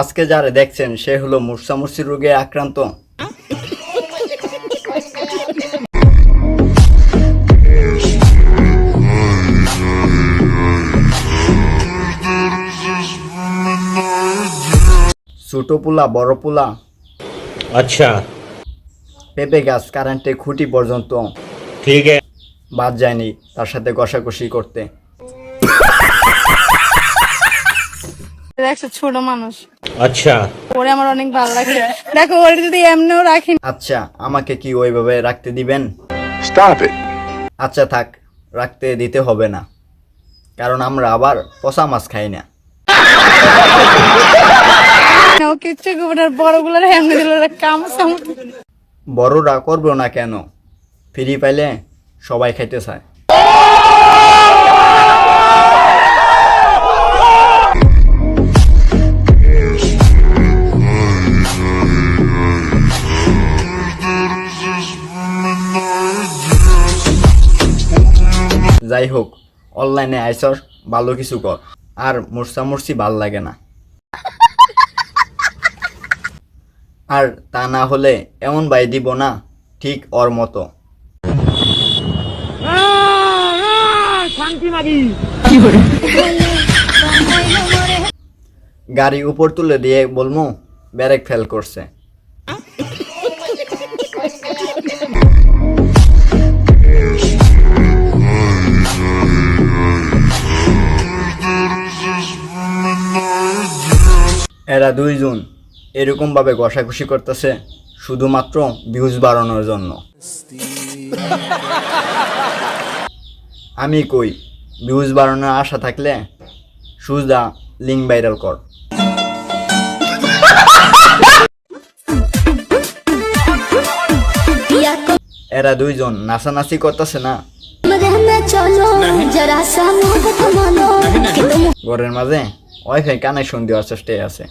আজকে যারা দেখছেন সে হলো মুর্সামুর্সি রোগে আক্রান্ত। ছোট পোলা বড় পোলা, अच्छा পেঁপে গাছ কারেন্টের খুঁটি পর্যন্ত ठीक है। বাদ যায়নি তার সাথে ঘষাঘষি করতে। একটা ছোট মানুষ, अच्छा ওরে আমার অনেক ভালো লাগে। দেখো ওরে যদি এমনিও রাখি। আচ্ছা আমাকে কি ওইভাবে রাখতে দিবেন? Stop it. আচ্ছা থাক, রাখতে দিতে হবে না, কারণ আমরা আবার পচা মাছ খাই না। ও কিচ্ছু করবে না, বড়গুলোর এমনি দিল কামসাম। বড়রা করবো না কেন? ফ্রি পাইলে সবাই খাইতে চায়। যাই হোক, অনলাইনে আইসর ভালো কিছু কর, আর মুর্সামুর্সি ভাল লাগে না। আর তা না হলে এমন বাই দিব না ঠিক ওর মতো। গাড়ি উপর তুলে দিয়ে বলমু ব্রেক ফেল করছে। এরা দুইজন এরকম ভাবে ঘষাঘষি করতেছে শুধুমাত্র ভিউজ বাড়ানোর জন্য। আমি কই, ভিউজ বাড়ানোর আশা থাকলে সুজা লিঙ্ক ভাইরাল কর। এরা দুইজন নাচানাচি করতেছে না ঘরের মাঝে ওয়াইফাই কানেকশন দেওয়ার চেষ্টায় আছে।